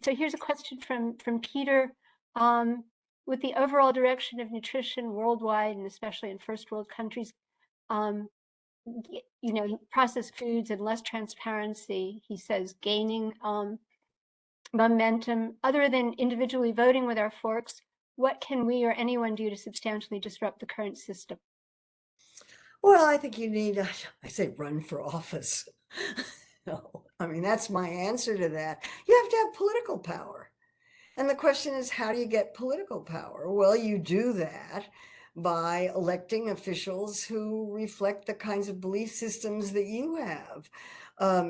A: so here's a question from Peter. With the overall direction of nutrition worldwide, and especially in first world countries, processed foods and less transparency, he says, gaining momentum, other than individually voting with our forks, what can we or anyone do to substantially disrupt the current system?
C: Well, I think you need, I say run for office. No, I mean, that's my answer to that. You have to have political power. And the question is, how do you get political power? Well, you do that by electing officials who reflect the kinds of belief systems that you have.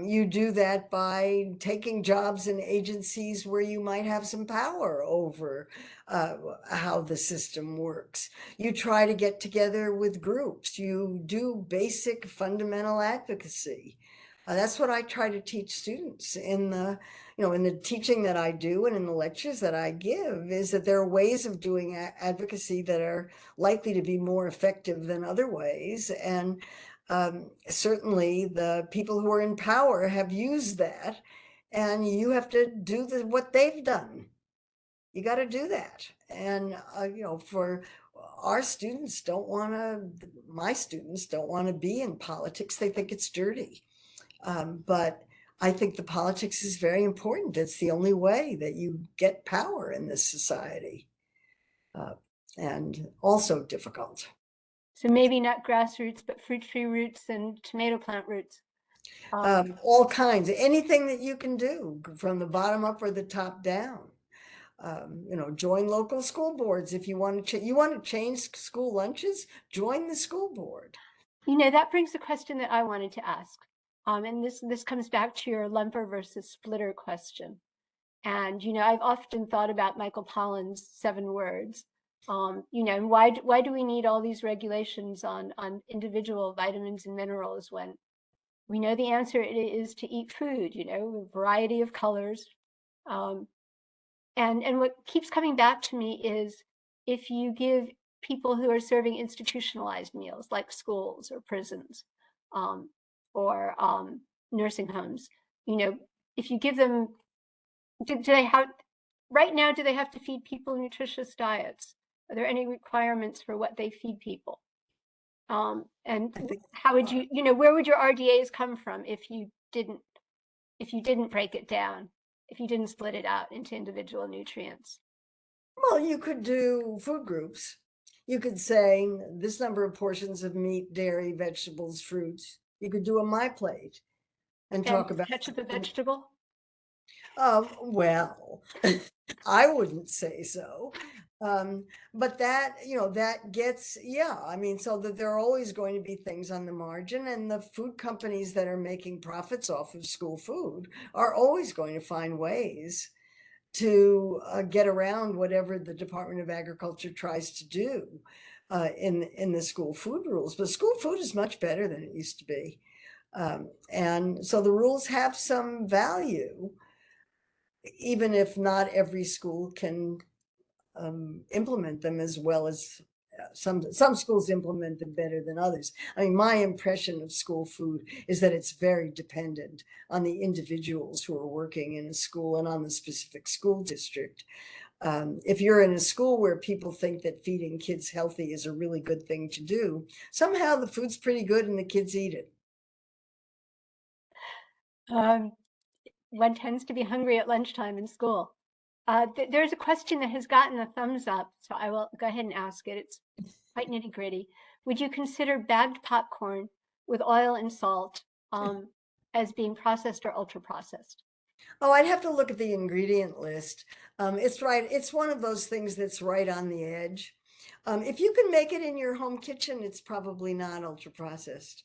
C: You do that by taking jobs in agencies where you might have some power over how the system works. You try to get together with groups. You do basic fundamental advocacy. That's what I try to teach students in the teaching that I do, and in the lectures that I give, is that there are ways of doing advocacy that are likely to be more effective than other ways. And certainly the people who are in power have used that, and you have to do what they've done. You got to do that. And, for our students don't want to, my students don't want to be in politics. They think it's dirty. But I think the politics is very important. It's the only way that you get power in this society, and also difficult.
A: So maybe not grassroots, but fruit tree roots and tomato plant roots.
C: All kinds, anything that you can do from the bottom up or the top down. Join local school boards if you want to change school lunches. Join the school board.
A: That brings the question that I wanted to ask. And this comes back to your lumper versus splitter question. And, I've often thought about Michael Pollan's 7 words. And why do we need all these regulations on individual vitamins and minerals when we know the answer is to eat food, a variety of colors. And what keeps coming back to me is if you give people who are serving institutionalized meals like schools or prisons, or nursing homes, if you give them, do they have, right now, do they have to feed people nutritious diets? Are there any requirements for what they feed people? And how would where would your RDAs come from if you didn't break it down, if you didn't split it out into individual nutrients?
C: Well, you could do food groups. You could say this number of portions of meat, dairy, vegetables, fruits. You could do a My Plate and talk about
A: ketchup a vegetable.
C: Well, I wouldn't say so. But that, that gets, so that there are always going to be things on the margin, and the food companies that are making profits off of school food are always going to find ways to get around whatever the Department of Agriculture tries to do in the school food rules. But school food is much better than it used to be. And so the rules have some value, even if not every school can implement them as well as some schools implement them better than others. I mean, my impression of school food is that it's very dependent on the individuals who are working in a school and on the specific school district. If you're in a school where people think that feeding kids healthy is a really good thing to do, somehow the food's pretty good and the kids eat it.
A: One tends to be hungry at lunchtime in school. There's a question that has gotten a thumbs up, so I will go ahead and ask it. It's quite nitty gritty. Would you consider bagged popcorn with oil and salt as being processed or ultra processed?
C: Oh, I'd have to look at the ingredient list. It's right. It's one of those things that's right on the edge. If you can make it in your home kitchen, it's probably not ultra processed.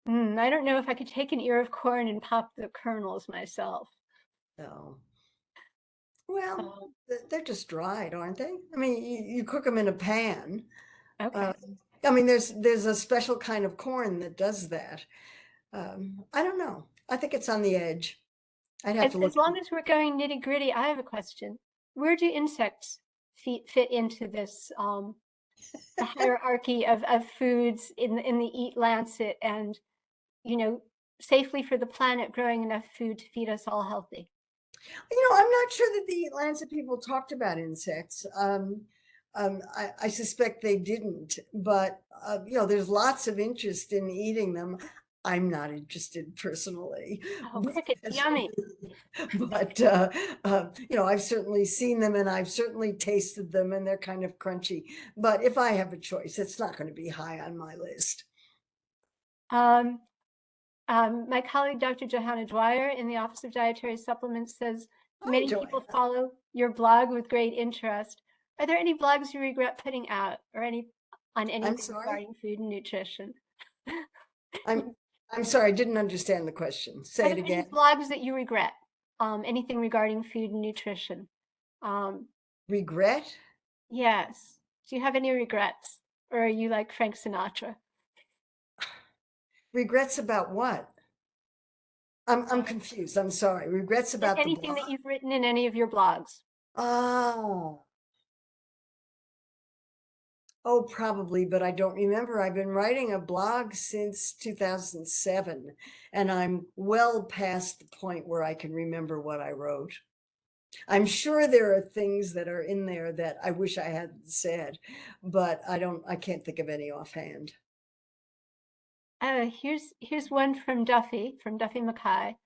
A: I don't know if I could take an ear of corn and pop the kernels myself.
C: No. Well, they're just dried, aren't they? I mean, you cook them in a pan.
A: Okay.
C: I mean, there's a special kind of corn that does that. I don't know. I think it's on the edge. I'd have to look.
A: As long as we're going nitty gritty, I have a question. Where do insects fit into this the hierarchy of foods in the Eat Lancet, and safely for the planet, growing enough food to feed us all healthy?
C: I'm not sure that the Lancet people talked about insects. I suspect they didn't, but there's lots of interest in eating them. I'm not interested personally.
A: Oh, crickets, yummy.
C: But I've certainly seen them and I've certainly tasted them, and they're kind of crunchy. But if I have a choice, it's not going to be high on my list.
A: My colleague, Dr. Johanna Dwyer, in the Office of Dietary Supplements, says many people follow your blog with great interest. Are there any blogs you regret putting out, or anything regarding food and nutrition?
C: I'm sorry, I didn't understand the question. Say it again.
A: Any blogs that you regret? Anything regarding food and nutrition?
C: Regret?
A: Yes. Do you have any regrets, or are you like Frank Sinatra?
C: Regrets about what? I'm confused. I'm sorry. Regrets about
A: anything that you've written in any of your blogs?
C: Oh, probably, but I don't remember. I've been writing a blog since 2007, and I'm well past the point where I can remember what I wrote. I'm sure there are things that are in there that I wish I hadn't said, but I can't think of any offhand.
A: Here's one from Duffy Mackay.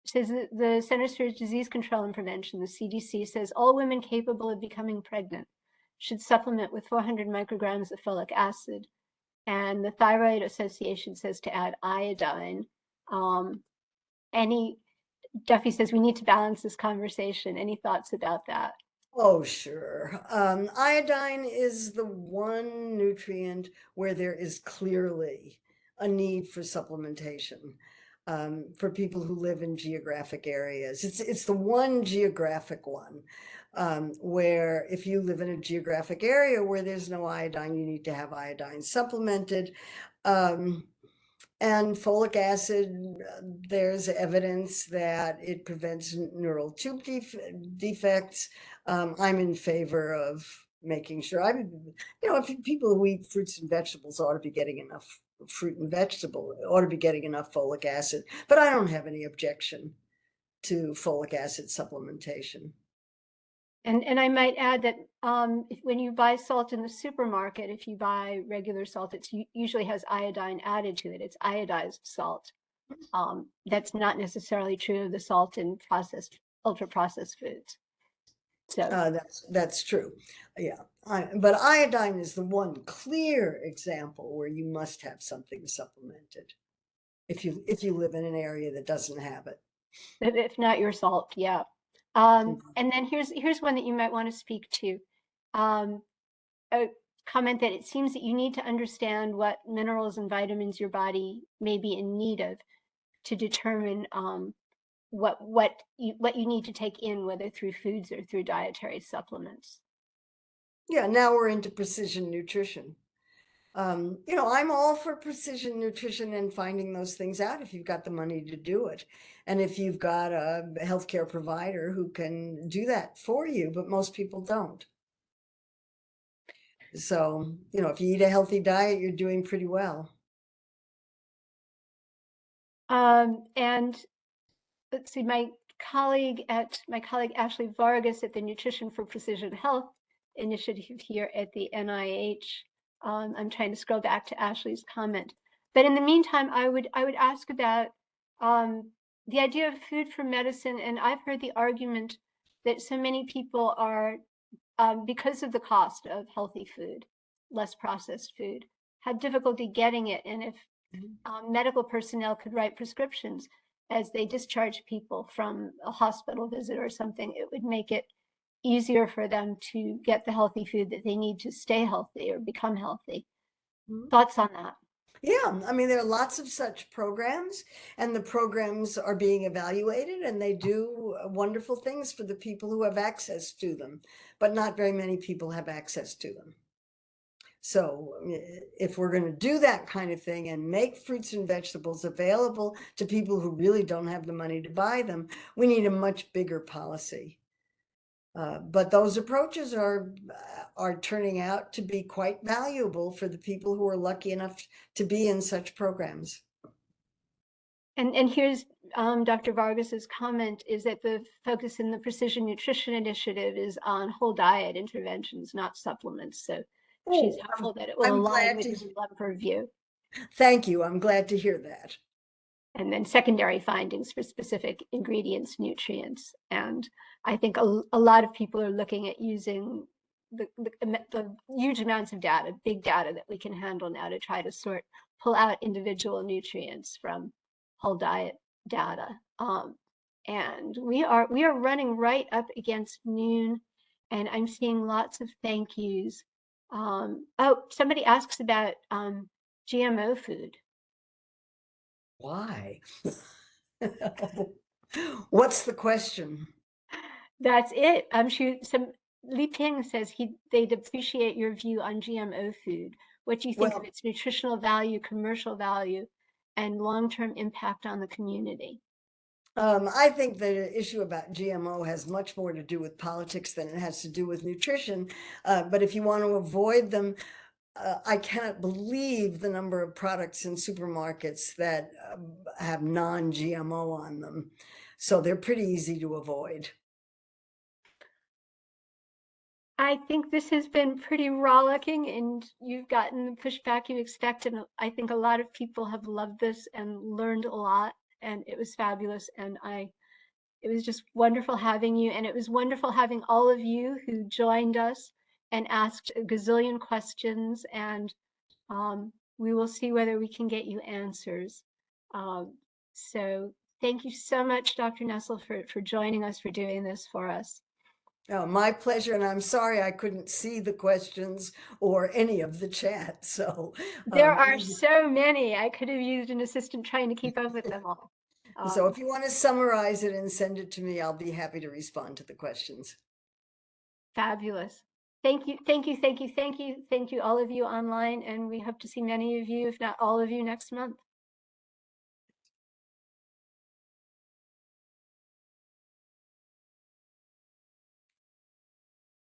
A: Says that the Centers for Disease Control and Prevention, the CDC, says all women capable of becoming pregnant should supplement with 400 micrograms of folic acid. And the Thyroid Association says to add iodine. Duffy says we need to balance this conversation. Any thoughts about that?
C: Oh, sure. Iodine is the one nutrient where there is clearly a need for supplementation for people who live in geographic areas. It's the one geographic one where if you live in a geographic area where there's no iodine, you need to have iodine supplemented. And folic acid, there's evidence that it prevents neural tube defects. I'm in favor of making sure if people who eat fruits and vegetables ought to be getting enough fruit and vegetable, ought to be getting enough folic acid, but I don't have any objection to folic acid supplementation.
A: And I might add that when you buy salt in the supermarket, if you buy regular salt, it usually has iodine added to it. It's iodized salt. That's not necessarily true of the salt in ultra processed foods. So
C: that's true. Yeah. But iodine is the one clear example where you must have something supplemented if you live in an area that doesn't have it.
A: if not your salt, yeah. And then here's one that you might want to speak to. A comment that it seems that you need to understand what minerals and vitamins your body may be in need of to determine what you need to take in, whether through foods or through dietary supplements.
C: Yeah, now we're into precision nutrition. I'm all for precision nutrition and finding those things out if you've got the money to do it. And if you've got a healthcare provider who can do that for you, but most people don't. So, if you eat a healthy diet, you're doing pretty well.
A: And let's see, my colleague Ashley Vargas at the Nutrition for Precision Health initiative here at the NIH. I'm trying to scroll back to Ashley's comment. But in the meantime, I would ask about the idea of food for medicine. And I've heard the argument that so many people are, because of the cost of healthy food, less processed food, have difficulty getting it. And if medical personnel could write prescriptions as they discharge people from a hospital visit or something, it would make it easier for them to get the healthy food that they need to stay healthy or become healthy. Thoughts on that?
C: Yeah, I mean, there are lots of such programs, and the programs are being evaluated, and they do wonderful things for the people who have access to them, but not very many people have access to them. So if we're going to do that kind of thing and make fruits and vegetables available to people who really don't have the money to buy them, we need a much bigger policy. But those approaches are turning out to be quite valuable for the people who are lucky enough to be in such programs.
A: And here's Dr. Vargas's comment is that the focus in the Precision Nutrition Initiative is on whole diet interventions, not supplements. So she's hopeful that it will align with the lumper view.
C: Thank you. I'm glad to hear that.
A: And then secondary findings for specific ingredients, nutrients. And I think a lot of people are looking at using the huge amounts of data, big data that we can handle now to try to pull out individual nutrients from whole diet data. And we are running right up against noon, and I'm seeing lots of thank yous. Somebody asks about GMO food.
C: Why? What's the question?
A: That's it. Li Ping says they'd appreciate your view on GMO food. What do you think of its nutritional value, commercial value, and long-term impact on the community?
C: I think the issue about GMO has much more to do with politics than it has to do with nutrition. But if you want to avoid them, I cannot believe the number of products in supermarkets that have non-GMO on them. So they're pretty easy to avoid.
A: I think this has been pretty rollicking, and you've gotten the pushback you expect. And I think a lot of people have loved this and learned a lot, and it was fabulous. And it was just wonderful having you. And it was wonderful having all of you who joined us and asked a gazillion questions. And we will see whether we can get you answers. So thank you so much, Dr. Nestle, for joining us, for doing this for us.
C: Oh, my pleasure. And I'm sorry I couldn't see the questions or any of the chat. So,
A: There are so many. I could have used an assistant trying to keep up with them all.
C: so if you want to summarize it and send it to me, I'll be happy to respond to the questions.
A: Fabulous. Thank you, thank you, thank you, thank you, thank you, all of you online, and we hope to see many of you, if not all of you, next month.